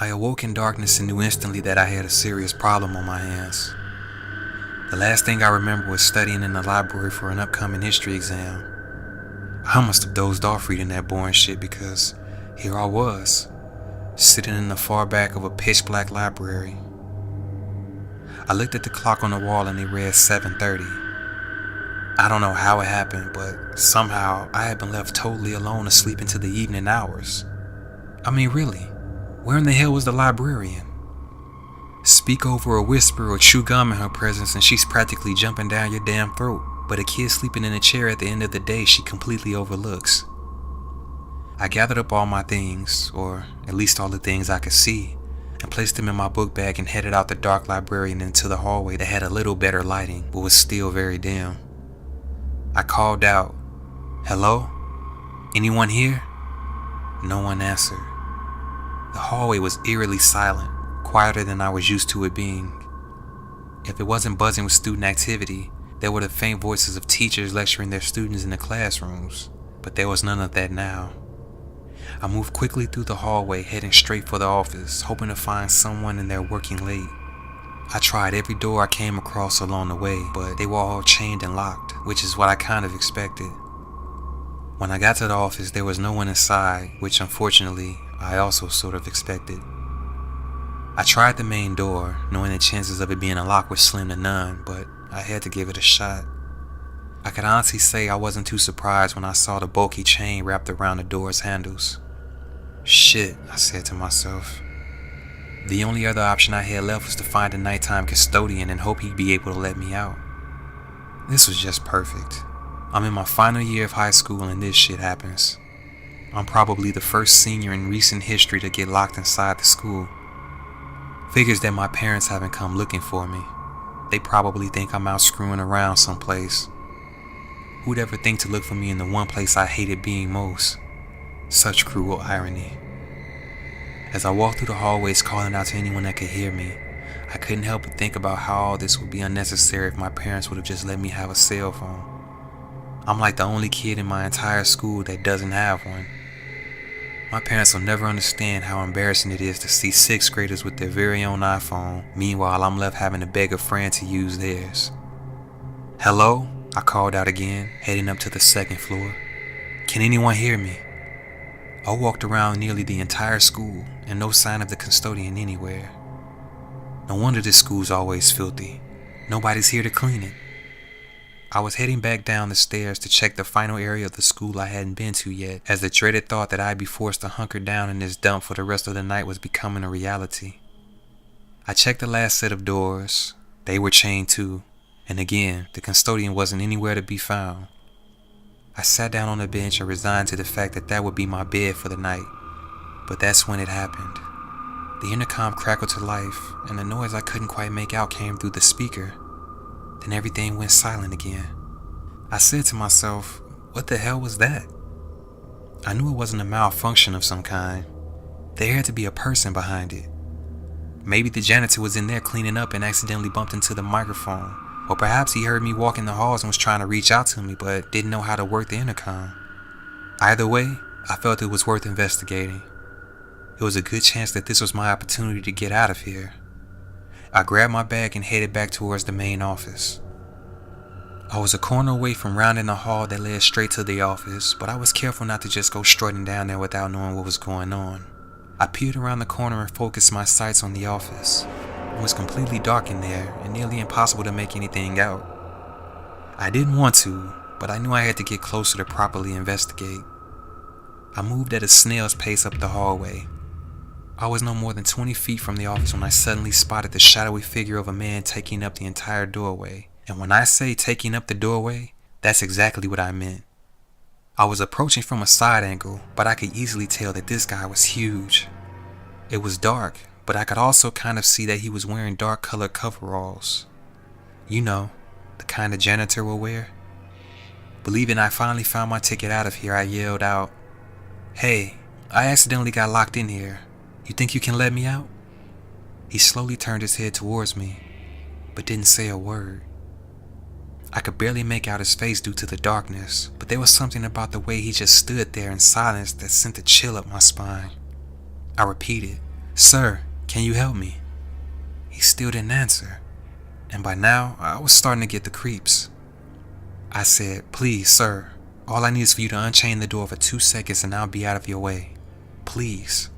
I awoke in darkness and knew instantly that I had a serious problem on my hands. The last thing I remember was studying in the library for an upcoming history exam. I must have dozed off reading that boring shit because here I was, sitting in the far back of a pitch black library. I looked at the clock on the wall and it read 7:30. I don't know how it happened, but somehow I had been left totally alone to sleep into the evening hours. I mean, really, where in the hell was the librarian? Speak over or whisper or chew gum in her presence and she's practically jumping down your damn throat, but a kid sleeping in a chair at the end of the day she completely overlooks. I gathered up all my things, or at least all the things I could see, and placed them in my book bag and headed out the dark library and into the hallway that had a little better lighting, but was still very dim. I called out, "Hello? Anyone here?" No one answered. The hallway was eerily silent, quieter than I was used to it being. If it wasn't buzzing with student activity, there were the faint voices of teachers lecturing their students in the classrooms, but there was none of that now. I moved quickly through the hallway, heading straight for the office, hoping to find someone in there working late. I tried every door I came across along the way, but they were all chained and locked, which is what I kind of expected. When I got to the office, there was no one inside, which unfortunately, I also sort of expected. I tried the main door, knowing the chances of it being unlocked were slim to none, but I had to give it a shot. I could honestly say I wasn't too surprised when I saw the bulky chain wrapped around the door's handles. Shit, I said to myself. The only other option I had left was to find a nighttime custodian and hope he'd be able to let me out. This was just perfect. I'm in my final year of high school and this shit happens. I'm probably the first senior in recent history to get locked inside the school. Figures that my parents haven't come looking for me. They probably think I'm out screwing around someplace. Who'd ever think to look for me in the one place I hated being most? Such cruel irony. As I walked through the hallways calling out to anyone that could hear me, I couldn't help but think about how all this would be unnecessary if my parents would have just let me have a cell phone. I'm like the only kid in my entire school that doesn't have one. My parents will never understand how embarrassing it is to see 6th graders with their very own iPhone. Meanwhile, I'm left having to beg a friend to use theirs. "Hello?" I called out again, heading up to the 2nd floor. "Can anyone hear me?" I walked around nearly the entire school and no sign of the custodian anywhere. No wonder this school's always filthy. Nobody's here to clean it. I was heading back down the stairs to check the final area of the school I hadn't been to yet, as the dreaded thought that I'd be forced to hunker down in this dump for the rest of the night was becoming a reality. I checked the last set of doors. They were chained too, and again, the custodian wasn't anywhere to be found. I sat down on the bench and resigned to the fact that that would be my bed for the night, but that's when it happened. The intercom crackled to life, and the noise I couldn't quite make out came through the speaker. Then everything went silent again. I said to myself, what the hell was that? I knew it wasn't a malfunction of some kind. There had to be a person behind it. Maybe the janitor was in there cleaning up and accidentally bumped into the microphone. Or perhaps he heard me walk in the halls and was trying to reach out to me but didn't know how to work the intercom. Either way, I felt it was worth investigating. It was a good chance that this was my opportunity to get out of here. I grabbed my bag and headed back towards the main office. I was a corner away from rounding the hall that led straight to the office, but I was careful not to just go strutting down there without knowing what was going on. I peered around the corner and focused my sights on the office. It was completely dark in there and nearly impossible to make anything out. I didn't want to, but I knew I had to get closer to properly investigate. I moved at a snail's pace up the hallway. I was no more than 20 feet from the office when I suddenly spotted the shadowy figure of a man taking up the entire doorway. And when I say taking up the doorway, that's exactly what I meant. I was approaching from a side angle, but I could easily tell that this guy was huge. It was dark, but I could also kind of see that he was wearing dark colored coveralls. You know, the kind a janitor will wear. Believing I finally found my ticket out of here, I yelled out, "Hey, I accidentally got locked in here. You think you can let me out?" He slowly turned his head towards me, but didn't say a word. I could barely make out his face due to the darkness, but there was something about the way he just stood there in silence that sent a chill up my spine. I repeated, "Sir, can you help me?" He still didn't answer, and by now I was starting to get the creeps. I said, "Please, sir, all I need is for you to unchain the door for 2 seconds and I'll be out of your way. Please."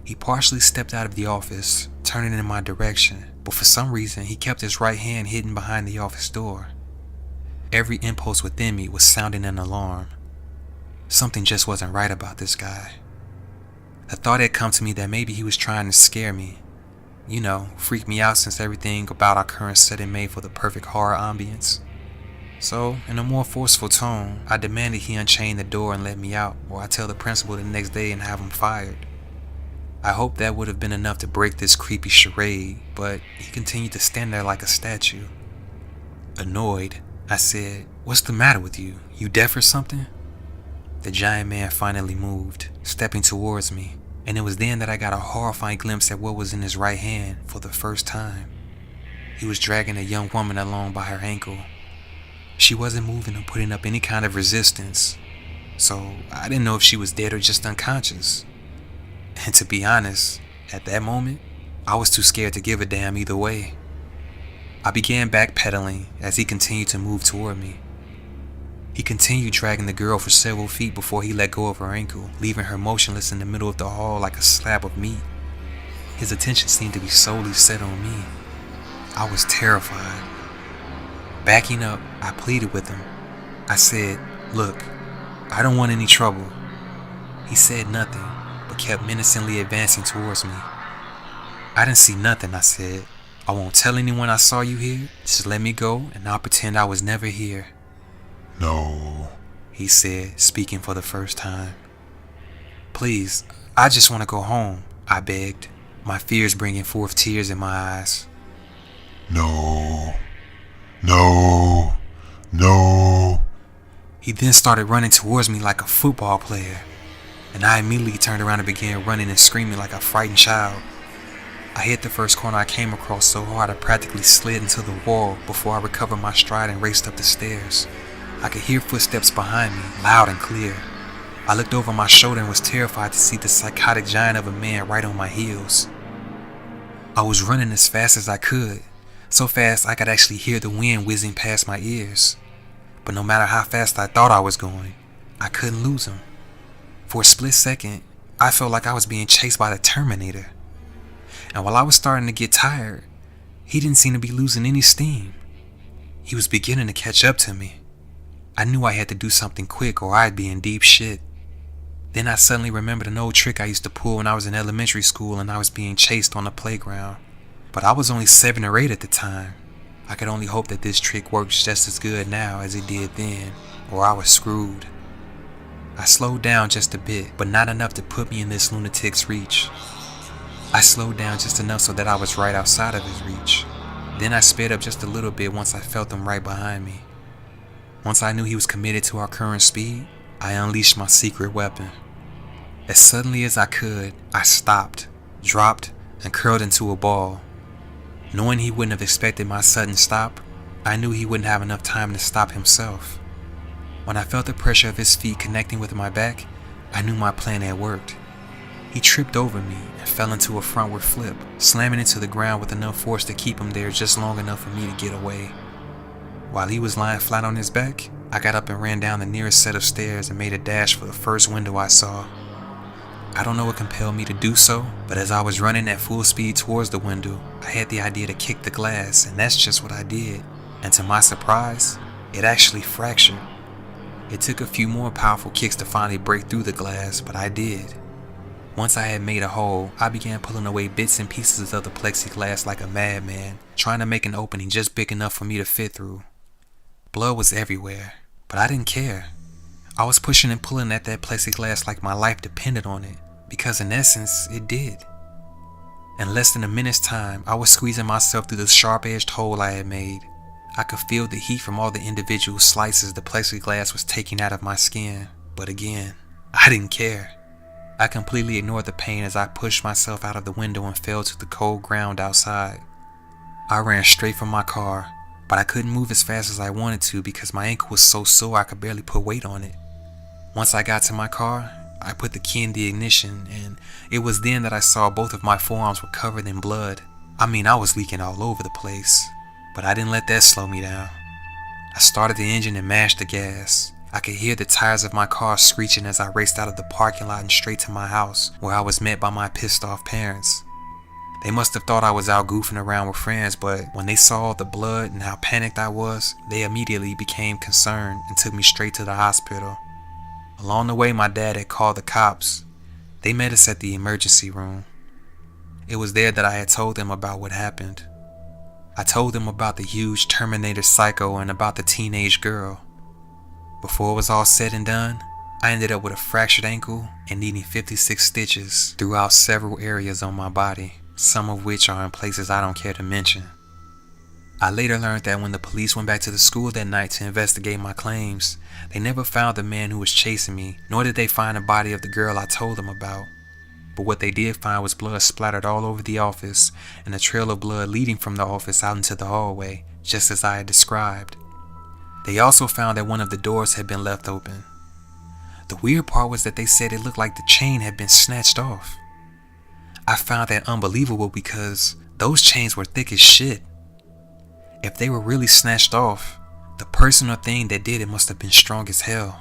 He partially stepped out of the office, turning in my direction, but for some reason he kept his right hand hidden behind the office door. Every impulse within me was sounding an alarm. Something just wasn't right about this guy. The thought had come to me that maybe he was trying to scare me. Freak me out since everything about our current setting made for the perfect horror ambience. So, in a more forceful tone, I demanded he unchain the door and let me out, or I tell the principal the next day and have him fired. I hoped that would have been enough to break this creepy charade, but he continued to stand there like a statue. Annoyed, I said, "What's the matter with you? You deaf or something?" The giant man finally moved, stepping towards me, and it was then that I got a horrifying glimpse at what was in his right hand for the first time. He was dragging a young woman along by her ankle. She wasn't moving or putting up any kind of resistance, so I didn't know if she was dead or just unconscious. And to be honest, at that moment, I was too scared to give a damn either way. I began backpedaling as he continued to move toward me. He continued dragging the girl for several feet before he let go of her ankle, leaving her motionless in the middle of the hall like a slab of meat. His attention seemed to be solely set on me. I was terrified. Backing up, I pleaded with him. I said, "Look, I don't want any trouble." He said nothing, but kept menacingly advancing towards me. "I didn't see nothing," I said. "I won't tell anyone I saw you here. Just let me go and I'll pretend I was never here." "No," he said, speaking for the first time. "Please, I just want to go home," I begged, my fears bringing forth tears in my eyes. "No, no, no." He then started running towards me like a football player, and I immediately turned around and began running and screaming like a frightened child. I hit the first corner I came across so hard I practically slid into the wall before I recovered my stride and raced up the stairs. I could hear footsteps behind me, loud and clear. I looked over my shoulder and was terrified to see the psychotic giant of a man right on my heels. I was running as fast as I could, so fast I could actually hear the wind whizzing past my ears. But no matter how fast I thought I was going, I couldn't lose him. For a split second, I felt like I was being chased by the Terminator. And while I was starting to get tired, he didn't seem to be losing any steam. He was beginning to catch up to me. I knew I had to do something quick or I'd be in deep shit. Then I suddenly remembered an old trick I used to pull when I was in elementary school and I was being chased on the playground. But I was only 7 or 8 at the time. I could only hope that this trick works just as good now as it did then, or I was screwed. I slowed down just a bit, but not enough to put me in this lunatic's reach. I slowed down just enough so that I was right outside of his reach. Then I sped up just a little bit once I felt him right behind me. Once I knew he was committed to our current speed, I unleashed my secret weapon. As suddenly as I could, I stopped, dropped, and curled into a ball. Knowing he wouldn't have expected my sudden stop, I knew he wouldn't have enough time to stop himself. When I felt the pressure of his feet connecting with my back, I knew my plan had worked. He tripped over me and fell into a frontward flip, slamming into the ground with enough force to keep him there just long enough for me to get away. While he was lying flat on his back, I got up and ran down the nearest set of stairs and made a dash for the first window I saw. I don't know what compelled me to do so, but as I was running at full speed towards the window, I had the idea to kick the glass, and that's just what I did. And to my surprise, it actually fractured. It took a few more powerful kicks to finally break through the glass, but I did. Once I had made a hole, I began pulling away bits and pieces of the plexiglass like a madman, trying to make an opening just big enough for me to fit through. Blood was everywhere, but I didn't care. I was pushing and pulling at that plexiglass like my life depended on it, because in essence, it did. In less than a minute's time, I was squeezing myself through the sharp-edged hole I had made. I could feel the heat from all the individual slices the plexiglass was taking out of my skin, but again, I didn't care. I completely ignored the pain as I pushed myself out of the window and fell to the cold ground outside. I ran straight for my car, but I couldn't move as fast as I wanted to because my ankle was so sore I could barely put weight on it. Once I got to my car, I put the key in the ignition, and it was then that I saw both of my forearms were covered in blood. I mean, I was leaking all over the place, but I didn't let that slow me down. I started the engine and mashed the gas. I could hear the tires of my car screeching as I raced out of the parking lot and straight to my house, where I was met by my pissed off parents. They must have thought I was out goofing around with friends, but when they saw the blood and how panicked I was, they immediately became concerned and took me straight to the hospital. Along the way, my dad had called the cops. They met us at the emergency room. It was there that I had told them about what happened. I told them about the huge Terminator psycho and about the teenage girl. Before it was all said and done, I ended up with a fractured ankle and needing 56 stitches throughout several areas on my body, some of which are in places I don't care to mention. I later learned that when the police went back to the school that night to investigate my claims, they never found the man who was chasing me, nor did they find the body of the girl I told them about. But what they did find was blood splattered all over the office and a trail of blood leading from the office out into the hallway, just as I had described. They also found that one of the doors had been left open. The weird part was that they said it looked like the chain had been snatched off. I found that unbelievable because those chains were thick as shit. If they were really snatched off, the person or thing that did it must have been strong as hell.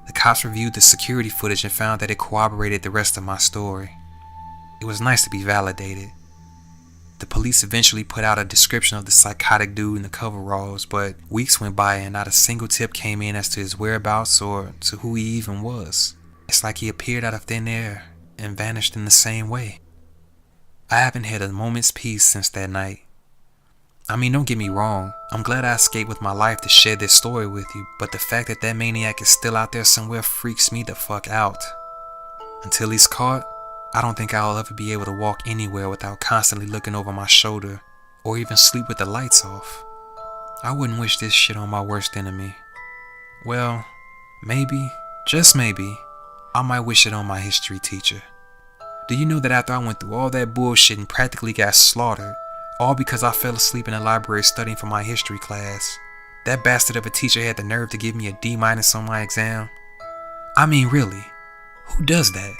The cops reviewed the security footage and found that it corroborated the rest of my story. It was nice to be validated. The police eventually put out a description of the psychotic dude in the coveralls, but weeks went by and not a single tip came in as to his whereabouts or to who he even was. It's like he appeared out of thin air and vanished in the same way. I haven't had a moment's peace since that night. I mean, don't get me wrong, I'm glad I escaped with my life to share this story with you, but the fact that that maniac is still out there somewhere freaks me the fuck out. Until he's caught, I don't think I'll ever be able to walk anywhere without constantly looking over my shoulder, or even sleep with the lights off. I wouldn't wish this shit on my worst enemy. Well, maybe, just maybe, I might wish it on my history teacher. Do you know that after I went through all that bullshit and practically got slaughtered, all because I fell asleep in the library studying for my history class, that bastard of a teacher had the nerve to give me a D- on my exam? I mean, really, who does that?